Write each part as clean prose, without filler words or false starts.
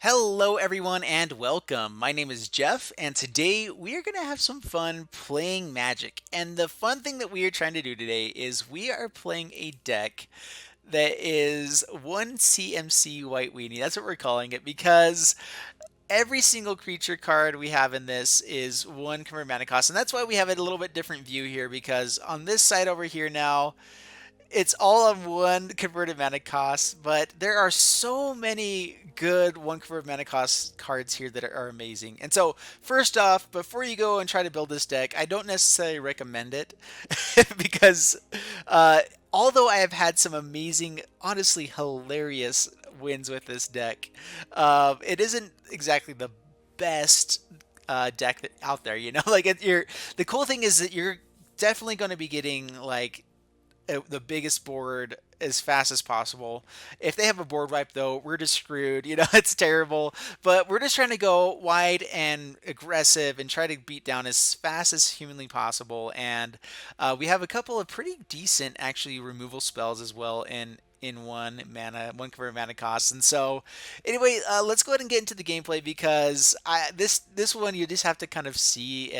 Hello, everyone, and welcome. My name is Jeff, and today we are going to have some fun playing Magic. And the fun thing that we are trying to do today is we are playing a deck that is 1-CMC White Weenie. That's what we're calling it because every single creature card we have in this is one convert mana cost. And that's why we have a little bit different view here because on this side over here now, it's all on one converted mana cost, but there are so many good one converted mana cost cards here that are amazing. And so, first off, before you go and try to build this deck, I don't necessarily recommend it because although I have had some amazing, honestly hilarious wins with this deck, it isn't exactly the best deck out there. You know, the cool thing is that you're definitely going to be getting like the biggest board as fast as possible. If they have a board wipe, though, we're just screwed. You know, it's terrible. But we're just trying to go wide and aggressive and try to beat down as fast as humanly possible. And we have a couple of pretty decent, actually, removal spells as well in one converted mana cost. And so, anyway, let's go ahead and get into the gameplay because this one you just have to kind of see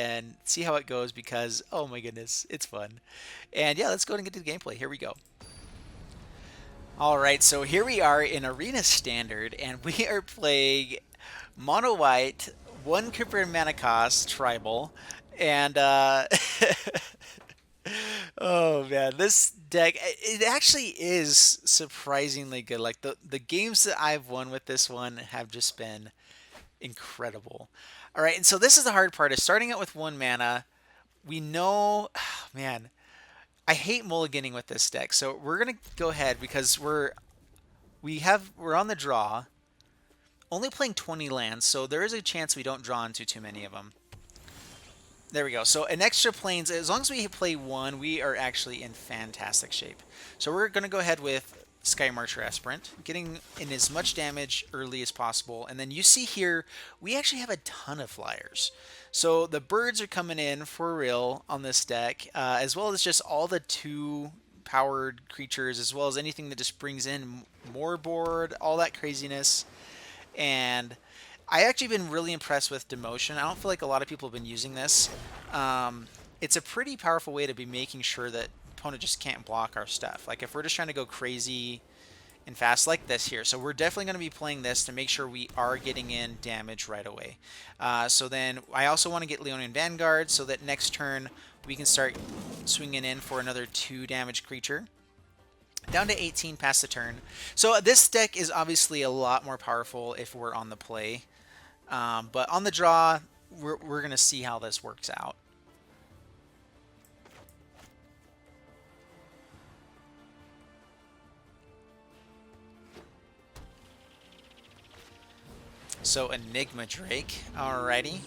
how it goes because oh my goodness, it's fun. And yeah, let's go ahead and get to the gameplay. Here we go. All right, so here we are in Arena Standard, and we are playing Mono White, one converted mana cost tribal, and oh man, this deck it actually is surprisingly good. Like the games that I've won with this one have just been incredible. All right, and so this is the hard part is starting out with one mana. We know, man, I hate mulliganing with this deck. So we're gonna go ahead because we're on the draw, only playing 20 lands, so there is a chance we don't draw into too many of them. There we go. So an extra planes, as long as we play one, we are actually in fantastic shape. So we're going to go ahead with Skymarcher Aspirant, getting in as much damage early as possible. And then you see here, we actually have a ton of flyers. So the birds are coming in for real on this deck, as well as just all the two-powered creatures, as well as anything that just brings in more board, all that craziness. And I actually been really impressed with Demotion. I don't feel like a lot of people have been using this. It's a pretty powerful way to be making sure that opponent just can't block our stuff. Like if we're just trying to go crazy and fast like this here. So we're definitely going to be playing this to make sure we are getting in damage right away. So then I also want to get Leonin Vanguard so that next turn we can start swinging in for another 2 damage creature. Down to 18 past the turn. So this deck is obviously a lot more powerful if we're on the play. But on the draw, we're going to see how this works out. So Enigma Drake, alrighty.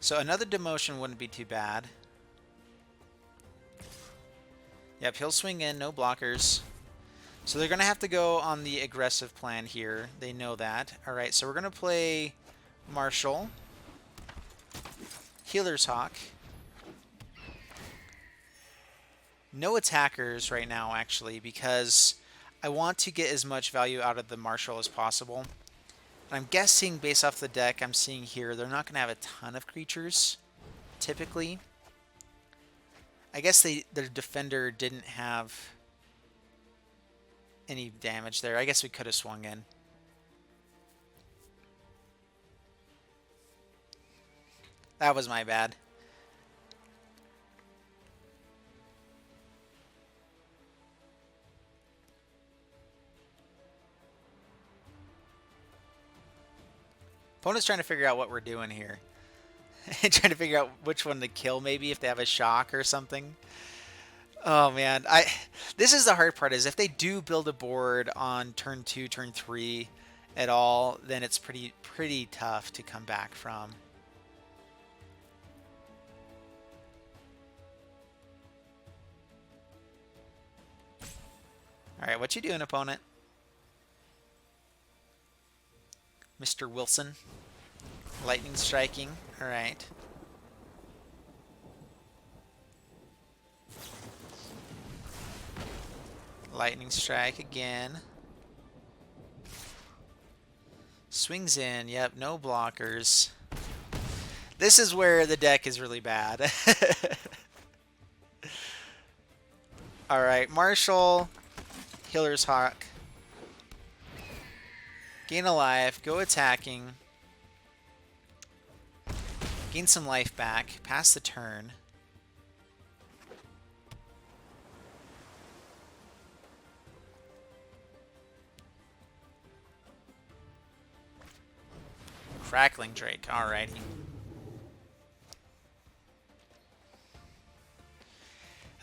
So another Demotion wouldn't be too bad. Yep, he'll swing in, no blockers. So they're going to have to go on the aggressive plan here. They know that. Alright, so we're going to play Marshal. Healer's Hawk. No attackers right now, actually, because I want to get as much value out of the Marshal as possible. And I'm guessing, based off the deck I'm seeing here, they're not going to have a ton of creatures, typically. I guess their defender didn't have any damage there. I guess we could have swung in. That was my bad. Opponent's trying to figure out what we're doing here. Trying to figure out which one to kill, maybe if they have a shock or something. Oh man, this is the hard part. Is if they do build a board on turn 2, turn 3 at all, then it's pretty tough to come back from. All right, what you doing, opponent? Mr. Wilson. Lightning striking. All right. Lightning Strike again. Swings in. Yep, no blockers. This is where the deck is really bad. Alright, Marshal. Healer's Hawk. Gain a life. Go attacking. Gain some life back. Pass the turn. Crackling Drake. Alrighty.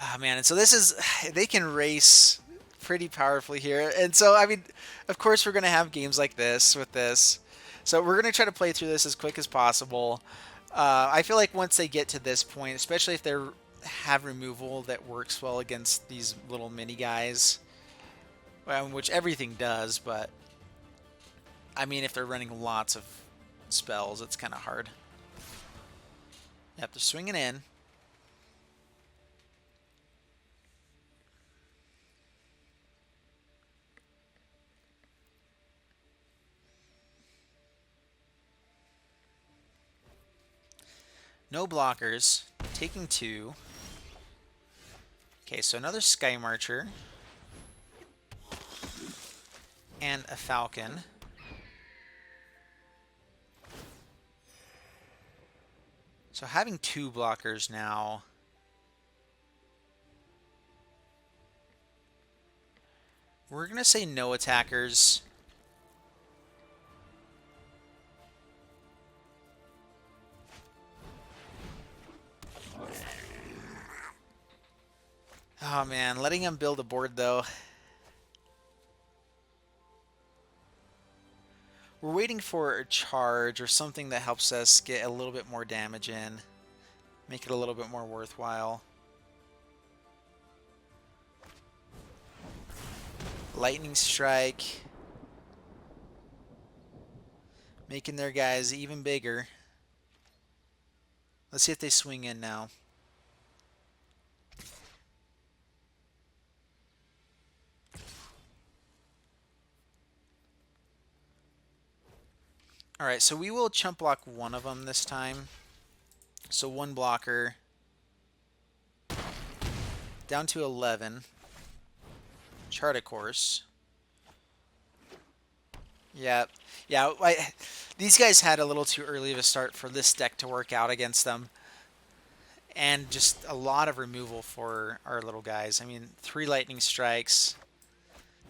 Oh, man. And so this is... They can race pretty powerfully here. And so, I mean, of course we're going to have games like this with this. So we're going to try to play through this as quick as possible. I feel like once they get to this point, especially if they have removal that works well against these little mini guys, which everything does, but I mean, if they're running lots of spells, it's kind of hard. Yep, they're swinging in. No blockers. Taking 2. Okay, so another Skymarcher. And a Falcon. So having 2 blockers now. We're going to say no attackers. Oh man, letting him build a board though. We're waiting for a charge or something that helps us get a little bit more damage in. Make it a little bit more worthwhile. Lightning Strike. Making their guys even bigger. Let's see if they swing in now. Alright, so we will chump block one of them this time. So 1 blocker. Down to 11. Chart a course. Yeah, these guys had a little too early of a start for this deck to work out against them. And just a lot of removal for our little guys. I mean, 3 lightning strikes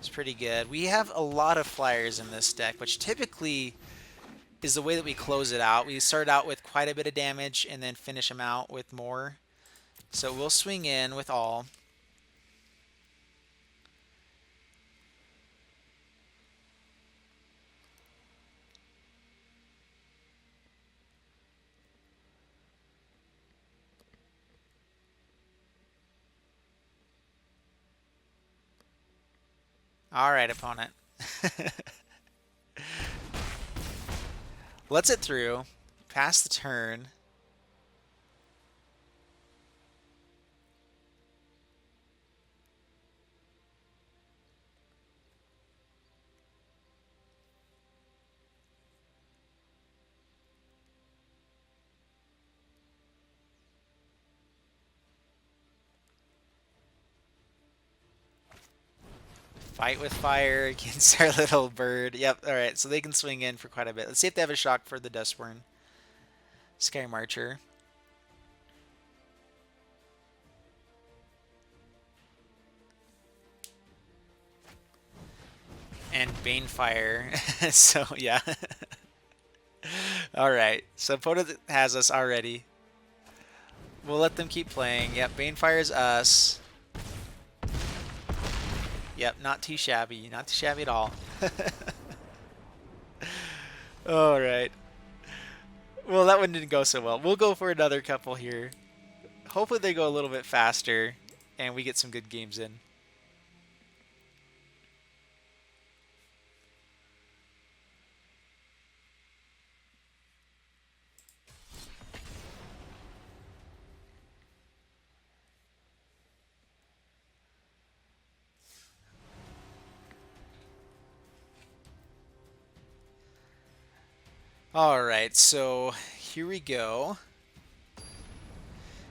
is pretty good. We have a lot of flyers in this deck, which typically is the way that we close it out. We start out with quite a bit of damage and then finish them out with more. So we'll swing in with all. All right, opponent. Let's it through. Pass the turn. Fight with fire against our little bird. Yep, alright, so they can swing in for quite a bit. Let's see if they have a shock for the Duskborne Skymarcher. And Banefire. So, yeah. Alright, so opponent has us already. We'll let them keep playing. Yep, Banefire is us. Yep, not too shabby. Not too shabby at all. Alright. Well, that one didn't go so well. We'll go for another couple here. Hopefully they go a little bit faster and we get some good games in. All right, so here we go.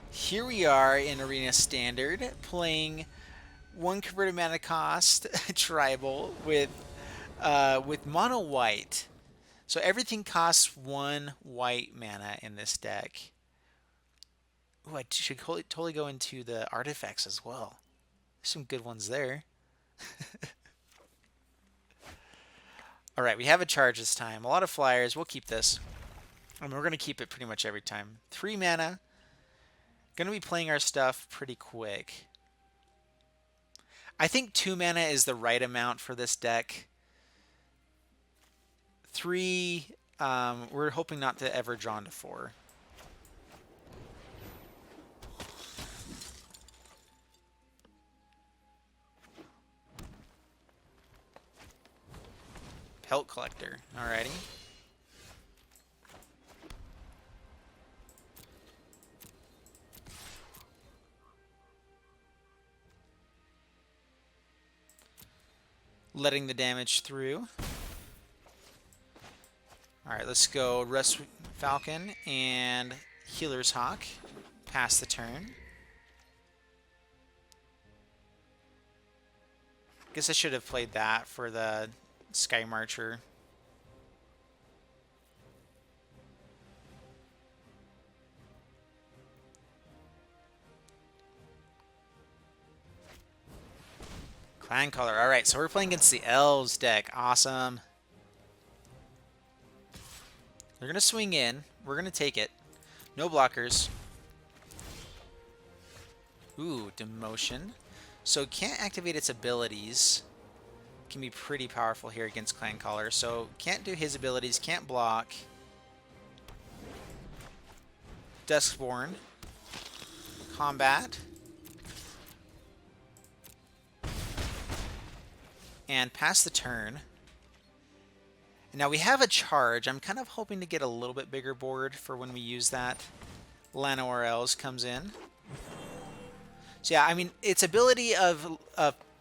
Here we are in Arena Standard playing one converted mana cost tribal with mono white. So everything costs one white mana in this deck. Ooh, I should totally go into the artifacts as well. There's some good ones there. All right, we have a charge this time. A lot of flyers. We'll keep this. I mean, we're going to keep it pretty much every time. 3 mana. Going to be playing our stuff pretty quick. I think 2 mana is the right amount for this deck. 3, we're hoping not to ever draw into 4. Pelt Collector. Alrighty. Letting the damage through. Alright, let's go Rustwing Falcon and Healer's Hawk. Pass the turn. Guess I should have played that for the Skymarcher. Clan Color. Alright, so we're playing against the Elves deck. Awesome. They're going to swing in. We're going to take it. No blockers. Ooh, Demotion. So can't activate its abilities. Can be pretty powerful here against Clan Caller. So can't do his abilities, can't block. Duskborne. Combat. And pass the turn. Now we have a charge. I'm kind of hoping to get a little bit bigger board for when we use that. Llanowar Elves comes in. So yeah, I mean, its ability of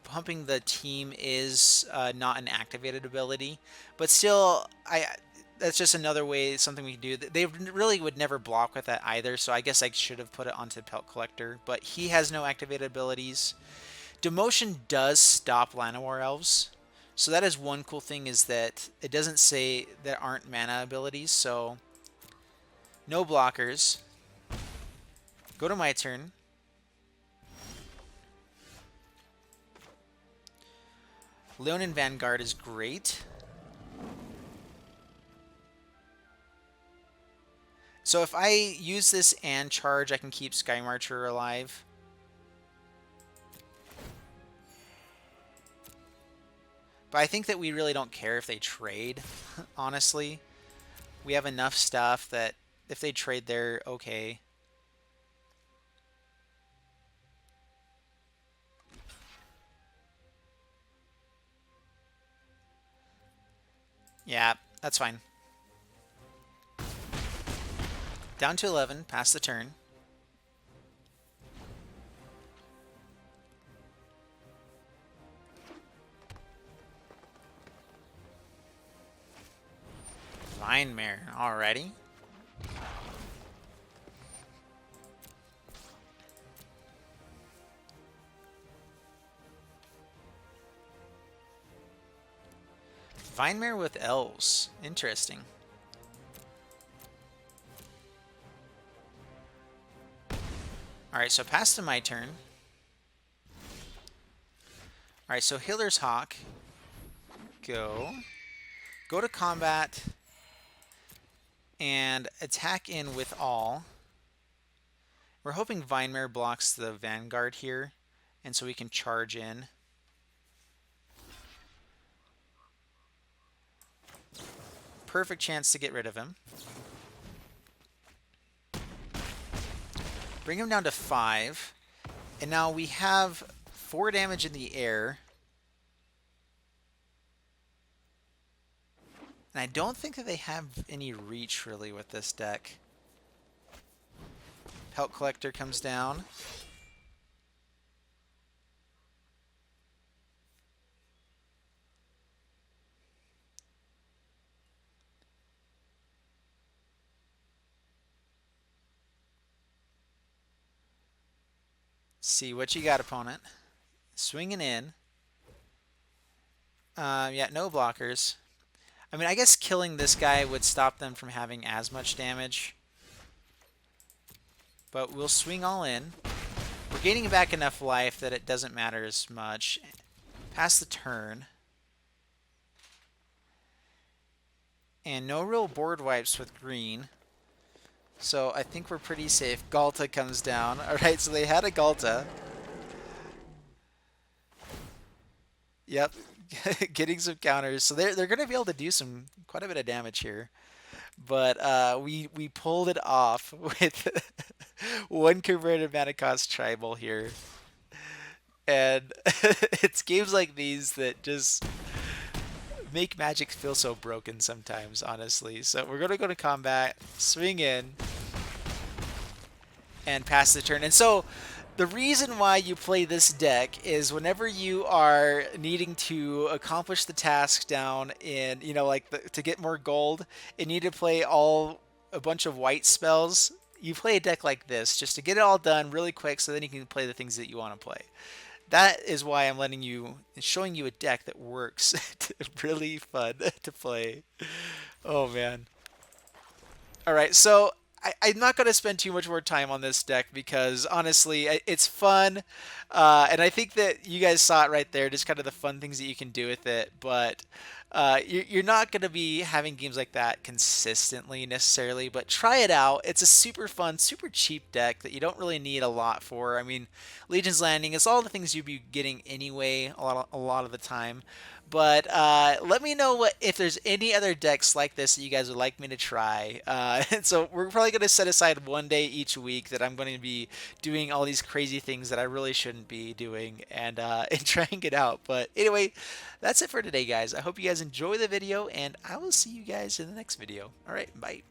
pumping the team is not an activated ability, but still, that's just another way, something we can do. They really would never block with that either, so I guess I should have put it onto Pelt Collector, but he has no activated abilities. Demotion does stop Llanowar Elves, so that is one cool thing, is that it doesn't say there aren't mana abilities, so no blockers. Go to my turn. Leonin Vanguard is great. So if I use this and charge, I can keep Skymarcher alive. But I think that we really don't care if they trade, honestly. We have enough stuff that if they trade, they're okay. Yeah, that's fine. Down to 11, pass the turn. Vinemare, alrighty. Vinemare with elves. Interesting. Alright, so pass to my turn. Alright, so Healer's Hawk. Go. Go to combat. And attack in with all. We're hoping Vinemare blocks the Vanguard here, and so we can charge in. Perfect chance to get rid of him. Bring him down to 5. And now we have 4 damage in the air. And I don't think that they have any reach really with this deck. Pelt Collector comes down. see what you got, opponent. Swinging in. Yeah, no blockers. I mean, I guess killing this guy would stop them from having as much damage. But we'll swing all in. We're gaining back enough life that it doesn't matter as much. Pass the turn. And no real board wipes with green. So I think we're pretty safe. Galta comes down. Alright, so they had a Galta. Yep. Getting some counters. So they're going to be able to do quite a bit of damage here. But we pulled it off with one converted mana cost tribal here. And it's games like these that just make Magic feel so broken sometimes, honestly. So we're going to go to combat, swing in, and pass the turn. And so the reason why you play this deck is whenever you are needing to accomplish the task down in, like to get more gold, and need to play a bunch of white spells, you play a deck like this just to get it all done really quick so then you can play the things that you want to play. That is why I'm showing you a deck that works. Really fun to play. Oh, man. All right, so I'm not going to spend too much more time on this deck because, honestly, it's fun. And I think that you guys saw it right there, just kind of the fun things that you can do with it. But you're not going to be having games like that consistently necessarily, but try it out. It's a super fun, super cheap deck that you don't really need a lot for. I mean, Legion's Landing, it's all the things you'd be getting anyway a lot of the time. But let me know if there's any other decks like this that you guys would like me to try. And so we're probably going to set aside one day each week that I'm going to be doing all these crazy things that I really shouldn't be doing and trying it out. But anyway, that's it for today, guys. I hope you guys enjoy the video, and I will see you guys in the next video. All right, bye.